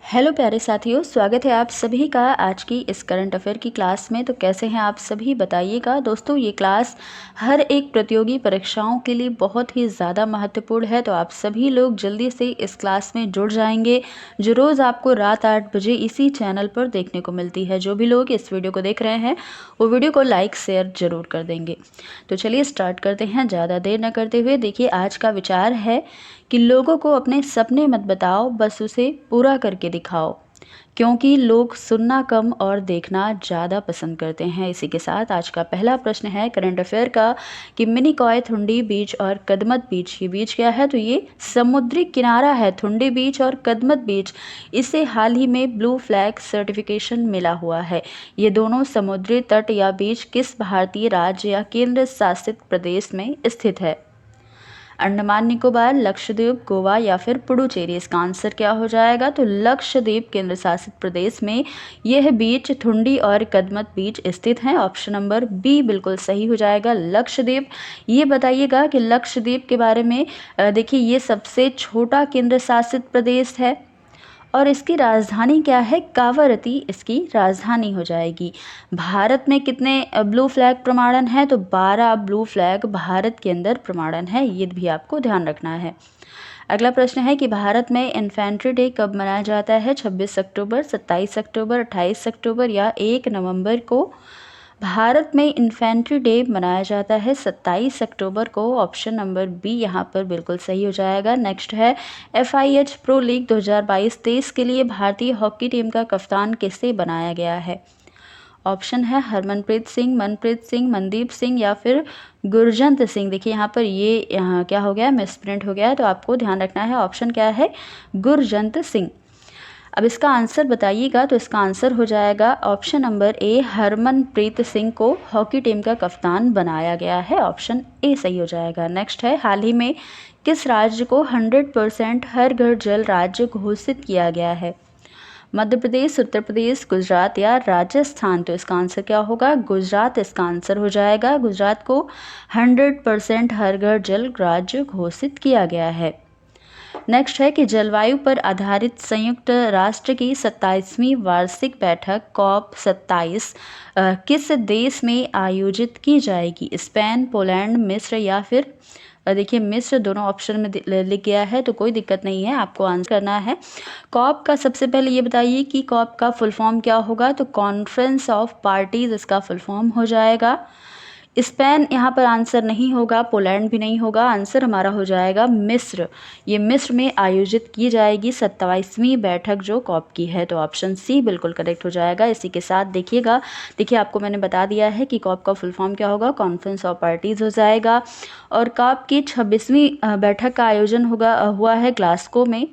Hello प्यारे साथियों, स्वागत है आप सभी का आज की इस करंट अफेयर की क्लास में। तो कैसे हैं आप सभी, बताइएगा। दोस्तों, ये क्लास हर एक प्रतियोगी परीक्षाओं के लिए बहुत ही ज़्यादा महत्वपूर्ण है, तो आप सभी लोग जल्दी से इस क्लास में जुड़ जाएंगे, जो रोज़ आपको रात 8 बजे इसी चैनल पर देखने को मिलती है। जो भी लोग इस वीडियो को देख रहे हैं वो वीडियो को लाइक शेयर ज़रूर कर देंगे। तो चलिए स्टार्ट करते हैं, ज़्यादा देर न करते हुए। देखिए, आज का विचार है कि लोगों को अपने सपने मत बताओ, बस उसे पूरा करके दिखाओ, क्योंकि लोग सुनना कम और देखना ज़्यादा पसंद करते हैं। इसी के साथ आज का पहला प्रश्न है करंट अफेयर का कि मिनिकॉय, थुंडी बीच और कदमत बीच, ये बीच क्या है? तो ये समुद्री किनारा है, थुंडी बीच और कदमत बीच। इसे हाल ही में ब्लू फ्लैग सर्टिफिकेशन मिला हुआ है। ये दोनों समुद्री तट या बीच किस भारतीय राज्य या केंद्र शासित प्रदेश में स्थित है? अंडमान निकोबार, लक्षद्वीप, गोवा या फिर पुडुचेरी। इसका आंसर क्या हो जाएगा? तो लक्षद्वीप केंद्र शासित प्रदेश में यह बीच थुंडी और कदमत बीच स्थित हैं। ऑप्शन नंबर बी बिल्कुल सही हो जाएगा, लक्षद्वीप। ये बताइएगा कि लक्षद्वीप के बारे में। देखिए, ये सबसे छोटा केंद्र शासित प्रदेश है और इसकी राजधानी क्या है? कावारती इसकी राजधानी हो जाएगी। भारत में कितने ब्लू फ्लैग प्रमाणन है? तो 12 ब्लू फ्लैग भारत के अंदर प्रमाणन है, ये भी आपको ध्यान रखना है। अगला प्रश्न है कि भारत में इन्फेंट्री डे कब मनाया जाता है? 26 अक्टूबर, 27 अक्टूबर, 28 अक्टूबर या 1 नवंबर को? भारत में इन्फेंट्री डे मनाया जाता है 27 अक्टूबर को। ऑप्शन नंबर बी यहाँ पर बिल्कुल सही हो जाएगा। नेक्स्ट है FIH प्रो लीग 2022-23 के लिए भारतीय हॉकी टीम का कप्तान किसे बनाया गया है? ऑप्शन है हरमनप्रीत सिंह, मनप्रीत सिंह, मनदीप सिंह या फिर गुरजंत सिंह। देखिए, यहाँ पर ये यहाँ क्या हो गया, मिसप्रिंट हो गया है, तो आपको ध्यान रखना है। ऑप्शन क्या है? गुरजंत सिंह। अब इसका आंसर बताइएगा। तो इसका आंसर हो जाएगा option number A, Harmanpreet Singh को हॉकी टीम का कप्तान बनाया गया है। ऑप्शन ए सही हो जाएगा। नेक्स्ट है, हाल ही में किस राज्य को 100% हर घर जल राज्य घोषित किया गया है? मध्य प्रदेश, उत्तर प्रदेश, गुजरात या राजस्थान। तो इसका आंसर क्या होगा? गुजरात इसका आंसर हो जाएगा। गुजरात को 100% हर घर जल राज्य घोषित किया गया है। नेक्स्ट है कि जलवायु पर आधारित संयुक्त राष्ट्र की 27वीं वार्षिक बैठक COP27 किस देश में आयोजित की जाएगी? स्पेन, पोलैंड, मिस्र या फिर देखिए, मिस्र दोनों ऑप्शन में लिख गया है, तो कोई दिक्कत नहीं है, आपको आंसर करना है। कॉप का सबसे पहले ये बताइए कि कॉप का फुल फॉर्म क्या होगा? तो कॉन्फ्रेंस ऑफ पार्टीज इसका फुल फॉर्म हो जाएगा। स्पेन यहाँ पर आंसर नहीं होगा, पोलैंड भी नहीं होगा, आंसर हमारा हो जाएगा मिस्र। ये मिस्र में आयोजित की जाएगी 27वीं बैठक जो कॉप की है, तो ऑप्शन सी बिल्कुल करेक्ट हो जाएगा। इसी के साथ देखिएगा, देखिए आपको मैंने बता दिया है कि कॉप का फुल फॉर्म क्या होगा, कॉन्फ्रेंस ऑफ पार्टीज हो जाएगा। और कॉप की 26वीं बैठक का आयोजन हुआ है ग्लासगो में।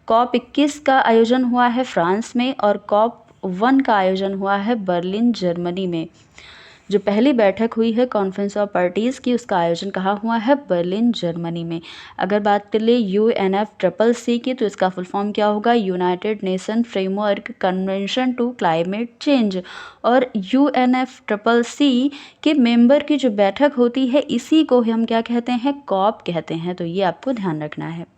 COP 21 का आयोजन हुआ है फ्रांस में और COP 1 का आयोजन हुआ है बर्लिन, जर्मनी में। जो पहली बैठक हुई है कॉन्फ्रेंस ऑफ पार्टीज़ की, उसका आयोजन कहाँ हुआ है? बर्लिन, जर्मनी में। अगर बात कर ले UNFCCC की, तो इसका फुल फॉर्म क्या होगा? United Nation framework convention to climate change. और UNFCCC के मेंबर की जो बैठक होती है, इसी को हम क्या कहते हैं? कॉप कहते हैं, तो ये आपको ध्यान रखना है।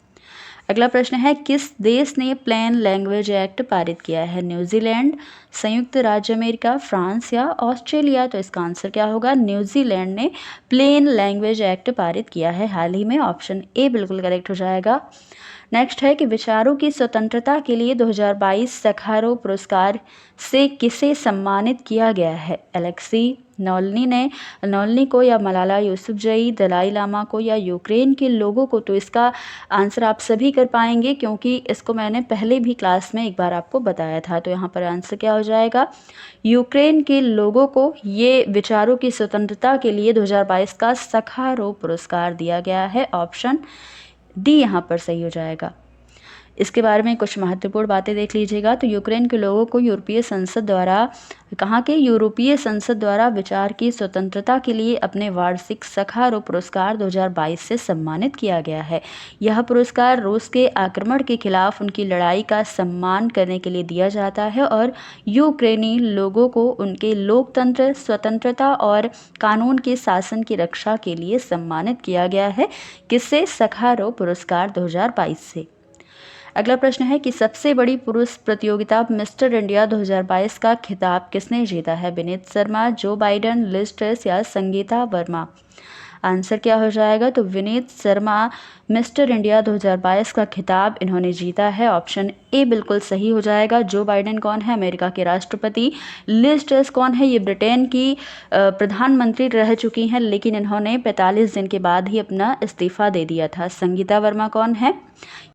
अगला प्रश्न है, किस देश ने प्लेन लैंग्वेज एक्ट पारित किया है? न्यूजीलैंड, संयुक्त राज्य अमेरिका, फ्रांस या ऑस्ट्रेलिया। तो इसका आंसर क्या होगा? न्यूजीलैंड ने प्लेन लैंग्वेज एक्ट पारित किया है हाल ही में। ऑप्शन ए बिल्कुल करेक्ट हो जाएगा। नेक्स्ट है कि विचारों की स्वतंत्रता के लिए 2022 सखारोव पुरस्कार से किसे सम्मानित किया गया है? एलेक्सी नौलनी को या मलाला यूसुफजई, दलाई लामा को या यूक्रेन के लोगों को? तो इसका आंसर आप सभी कर पाएंगे, क्योंकि इसको मैंने पहले भी क्लास में एक बार आपको बताया था। तो यहाँ पर आंसर क्या हो जाएगा? यूक्रेन के लोगों को ये विचारों की स्वतंत्रता के लिए 2022 का सखारोव पुरस्कार दिया गया है। ऑप्शन डी यहाँ पर सही हो जाएगा। इसके बारे में कुछ महत्वपूर्ण बातें देख लीजिएगा। तो यूक्रेन के लोगों को यूरोपीय संसद द्वारा विचार की स्वतंत्रता के लिए अपने वार्षिक सखारोव पुरस्कार 2022 से सम्मानित किया गया है। यह पुरस्कार रूस के आक्रमण के खिलाफ उनकी लड़ाई का सम्मान करने के लिए दिया जाता है और यूक्रेनी लोगों को उनके लोकतंत्र, स्वतंत्रता और कानून के शासन की रक्षा के लिए सम्मानित किया गया है। किससे? सखारोव पुरस्कार 2022 से। अगला प्रश्न है कि सबसे बड़ी पुरुष प्रतियोगिता मिस्टर इंडिया 2022 का खिताब किसने जीता है? विनीत शर्मा, जो बाइडन, लिज ट्रेस या संगीता वर्मा? आंसर क्या हो जाएगा? तो विनीत शर्मा मिस्टर इंडिया 2022 का खिताब इन्होंने जीता है। ऑप्शन ए बिल्कुल सही हो जाएगा। जो बाइडेन कौन है? अमेरिका के राष्ट्रपति। लिज ट्रेस कौन है? ये ब्रिटेन की प्रधानमंत्री रह चुकी हैं, लेकिन इन्होंने 45 दिन के बाद ही अपना इस्तीफा दे दिया था। संगीता वर्मा कौन है?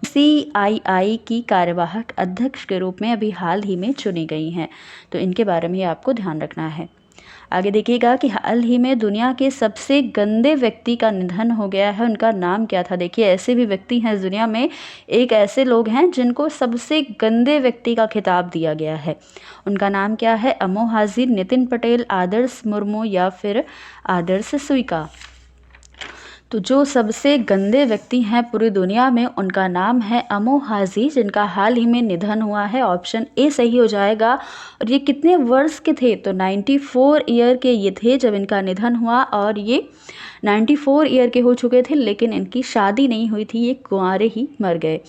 CII की कार्यवाहक अध्यक्ष के रूप में अभी हाल ही में चुनी गई हैं, तो इनके बारे में आपको ध्यान रखना है। आगे देखिएगा कि हाल ही में दुनिया के सबसे गंदे व्यक्ति का निधन हो गया है। उनका नाम क्या था? देखिए, ऐसे भी व्यक्ति हैं इस दुनिया में, एक ऐसे लोग हैं जिनको सबसे गंदे व्यक्ति का खिताब दिया गया है। उनका नाम क्या है? अमो हाजिर, नितिन पटेल, आदर्श मुर्मू या फिर आदर्श सुइका? तो जो सबसे गंदे व्यक्ति हैं पूरी दुनिया में, उनका नाम है अमो हाजी, जिनका हाल ही में निधन हुआ है। ऑप्शन ए सही हो जाएगा। और ये कितने वर्ष के थे? तो 94 ईयर के ये थे जब इनका निधन हुआ, और ये 94 ईयर के हो चुके थे, लेकिन इनकी शादी नहीं हुई थी, ये कुंवारे ही मर गए।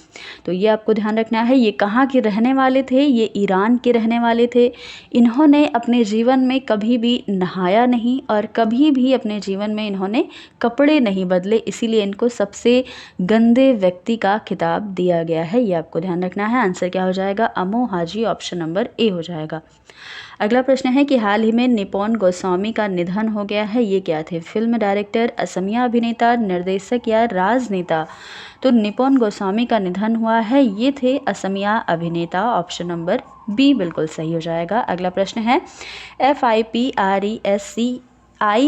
तो ये आपको ध्यान रखना है। ये कहाँ के रहने वाले थे? ये ईरान के रहने वाले थे। इन्होंने अपने जीवन में कभी भी नहाया नहीं और कभी भी अपने जीवन में इन्होंने कपड़े नहीं बदले, इसीलिए इनको सबसे गंदे व्यक्ति का खिताब दिया गया है। ये आपको ध्यान रखना है। आंसर क्या हो जाएगा? अमो हाजी, ऑप्शन नंबर ए हो जाएगा। अगला प्रश्न है कि हाल ही में निपोन गोस्वामी का निधन हो गया है। ये क्या थे? फिल्म डायरेक्टर, असमिया अभिनेता, निर्देशक या राजनेता? तो निपोन गोस्वामी का निधन हुआ है, ये थे असमिया अभिनेता। ऑप्शन नंबर बी बिल्कुल सही हो जाएगा। अगला प्रश्न है FIPRESCI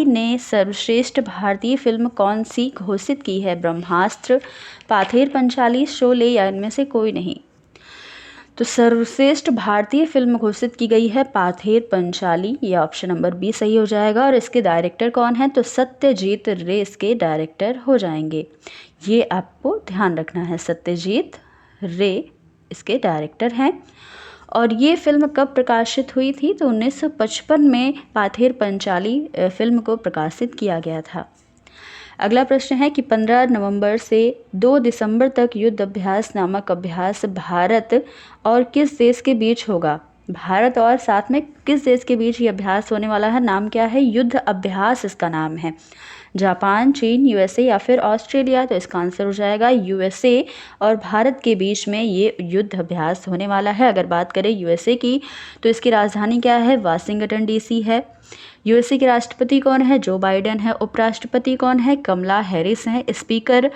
ने सर्वश्रेष्ठ भारतीय फिल्म कौन सी घोषित की है? ब्रह्मास्त्र, पाथेर पंचाली, शोले या इनमें से कोई नहीं? तो सर्वश्रेष्ठ भारतीय फिल्म घोषित की गई है पाथेर पंचाली, ये ऑप्शन नंबर बी सही हो जाएगा। और इसके डायरेक्टर कौन है? तो सत्यजीत रे इसके डायरेक्टर हो जाएंगे। ये आपको ध्यान रखना है, सत्यजीत रे इसके डायरेक्टर हैं। और ये फिल्म कब प्रकाशित हुई थी? तो 1955 में पाथेर पंचाली फिल्म को प्रकाशित किया गया था। अगला प्रश्न है कि 15 नवंबर से 2 दिसंबर तक युद्ध अभ्यास नामक अभ्यास भारत और किस देश के बीच होगा? भारत और साथ में किस देश के बीच ये अभ्यास होने वाला है? नाम क्या है? युद्ध अभ्यास इसका नाम है। जापान, चीन, USA या फिर ऑस्ट्रेलिया? तो इसका आंसर हो जाएगा USA और भारत के बीच में ये युद्ध अभ्यास होने वाला है। अगर बात करें USA की, तो इसकी राजधानी क्या है? वाशिंगटन DC है। USA के राष्ट्रपति कौन है? जो बाइडेन है। उपराष्ट्रपति कौन है? कमला हैरिस हैं। स्पीकर,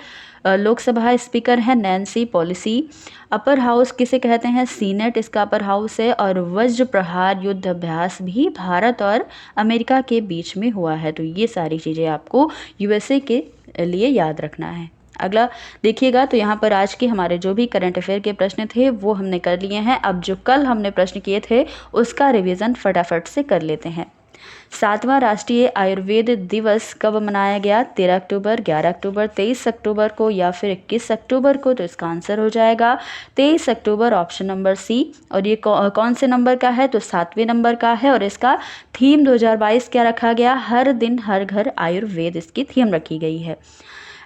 लोकसभा स्पीकर है नैन्सी पेलोसी। अपर हाउस किसे कहते हैं? सीनेट इसका अपर हाउस है। और वज्र प्रहार युद्ध अभ्यास भी भारत और अमेरिका के बीच में हुआ है। तो ये सारी चीज़ें आपको USA के लिए याद रखना है। अगला देखिएगा, तो यहाँ पर आज के हमारे जो भी करंट अफेयर के प्रश्न थे वो हमने कर लिए हैं। अब जो कल हमने प्रश्न किए थे उसका रिवीजन फटाफट से कर लेते हैं। 7वां राष्ट्रीय आयुर्वेद दिवस कब मनाया गया? 13 अक्टूबर, 11 अक्टूबर, 23 अक्टूबर को या फिर 21 अक्टूबर को? तो इसका आंसर हो जाएगा 23 अक्टूबर, ऑप्शन नंबर सी। और ये कौन से नंबर का है? तो 7वें नंबर का है। और इसका थीम 2022 क्या रखा गया? हर दिन हर घर आयुर्वेद इसकी थीम रखी गई है।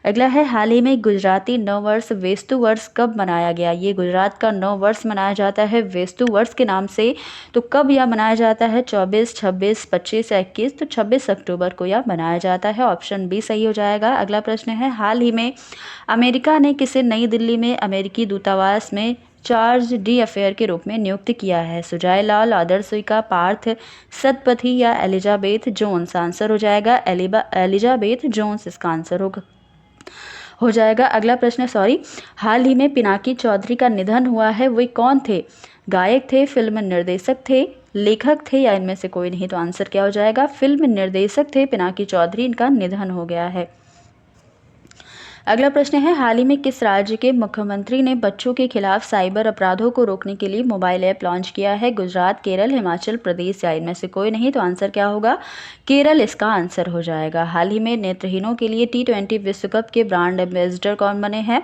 अगला है हाल ही में गुजराती नववर्ष वेस्तु वर्ष कब मनाया गया? ये गुजरात का नव वर्ष मनाया जाता है वेस्तु वर्ष के नाम से। तो कब यह मनाया जाता है? 24, 26, 25 या 21? तो 26 अक्टूबर को यह मनाया जाता है। ऑप्शन बी सही हो जाएगा। अगला प्रश्न है हाल ही में अमेरिका ने किसे नई दिल्ली में अमेरिकी दूतावास में चार्ज डी अफेयर के रूप में नियुक्त किया है? सुजय लाल, आदर्श सुइका, पार्थ सतपथी या एलिजाबेथ जोन्स? आंसर हो जाएगा एलिजाबेथ जोन्स इसका आंसर हो जाएगा। अगला प्रश्न हाल ही में पिनाकी चौधरी का निधन हुआ है, वे कौन थे? गायक थे, फिल्म निर्देशक थे, लेखक थे या इनमें से कोई नहीं? तो आंसर क्या हो जाएगा? फिल्म निर्देशक थे पिनाकी चौधरी, इनका निधन हो गया है। अगला प्रश्न है हाल ही में किस राज्य के मुख्यमंत्री ने बच्चों के खिलाफ साइबर अपराधों को रोकने के लिए मोबाइल ऐप लॉन्च किया है? गुजरात, केरल, हिमाचल प्रदेश या इनमें से कोई नहीं? तो आंसर क्या होगा? केरल इसका आंसर हो जाएगा। हाल ही में नेत्रहीनों के लिए T20 विश्व कप के ब्रांड एम्बेसडर कौन बने हैं?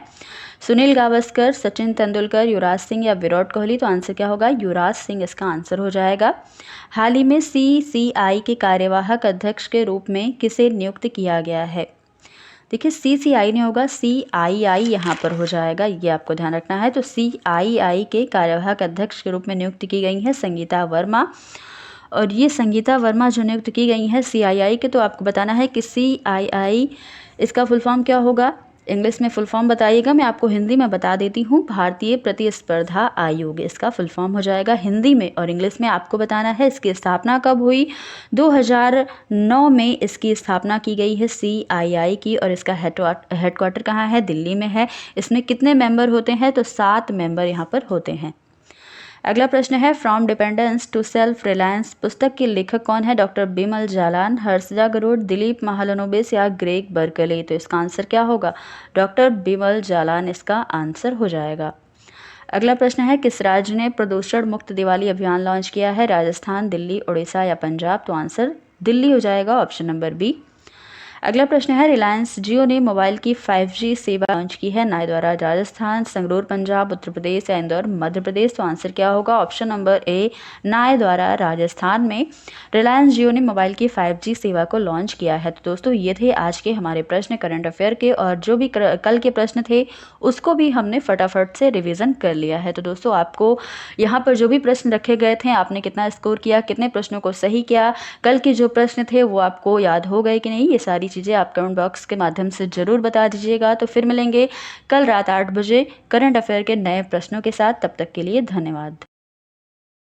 सुनील गावस्कर, सचिन तेंदुलकर, युवराज सिंह या विराट कोहली? तो आंसर क्या होगा? युवराज सिंह इसका आंसर हो जाएगा। हाल ही में CCI के कार्यवाहक अध्यक्ष के रूप में किसे नियुक्त किया गया है? देखिए CCI नहीं होगा, CII यहाँ पर हो जाएगा, ये आपको ध्यान रखना है। तो CII के कार्यवाहक अध्यक्ष के रूप में नियुक्त की गई हैं संगीता वर्मा। और ये संगीता वर्मा जो नियुक्त की गई हैं CII के, तो आपको बताना है कि CII इसका फुल फॉर्म क्या होगा। इंग्लिश में फुल फॉर्म बताइएगा, मैं आपको हिंदी में बता देती हूँ। भारतीय प्रतिस्पर्धा आयोग इसका फुल फॉर्म हो जाएगा हिंदी में। और इंग्लिश में आपको बताना है इसकी स्थापना कब हुई। 2009 में इसकी स्थापना की गई है CII की। और इसका हेडक्वार्टर कहाँ है, दिल्ली में है। इसमें कितने मेंबर होते हैं, तो 7 मेंबर यहाँ पर होते हैं। अगला प्रश्न है, from dependence to self reliance पुस्तक के लेखक कौन है। डॉक्टर बिमल जालान, हर्षदा गरुड़, दिलीप महालनोबिस या ग्रेग बर्कले। तो इसका आंसर क्या होगा, डॉक्टर बिमल जालान इसका आंसर हो जाएगा। अगला प्रश्न है, किस राज्य ने प्रदूषण मुक्त दिवाली अभियान लॉन्च किया है। राजस्थान, दिल्ली, उड़ीसा या पंजाब। तो आंसर दिल्ली हो जाएगा, ऑप्शन नंबर बी। अगला प्रश्न है, रिलायंस जियो ने मोबाइल की 5G सेवा लॉन्च की है। नायद्वारा राजस्थान, संगरूर पंजाब, उत्तर प्रदेश या इंदौर मध्य प्रदेश। तो आंसर क्या होगा, ऑप्शन नंबर ए, नायद्वारा राजस्थान में रिलायंस जियो ने मोबाइल की 5G सेवा को लॉन्च किया है। तो दोस्तों ये थे आज के हमारे प्रश्न करंट अफेयर के। और जो भी कल के प्रश्न थे उसको भी हमने फटाफट से रिविज़न कर लिया है। तो दोस्तों आपको यहाँ पर जो भी प्रश्न रखे गए थे, आपने कितना स्कोर किया, कितने प्रश्नों को सही किया, कल के जो प्रश्न थे वो आपको याद हो गए कि नहीं, ये सारी चीज़ें आप कमेंट बॉक्स के माध्यम से ज़रूर बता दीजिएगा। तो फिर मिलेंगे कल रात 8 बजे करंट अफेयर के नए प्रश्नों के साथ। तब तक के लिए धन्यवाद।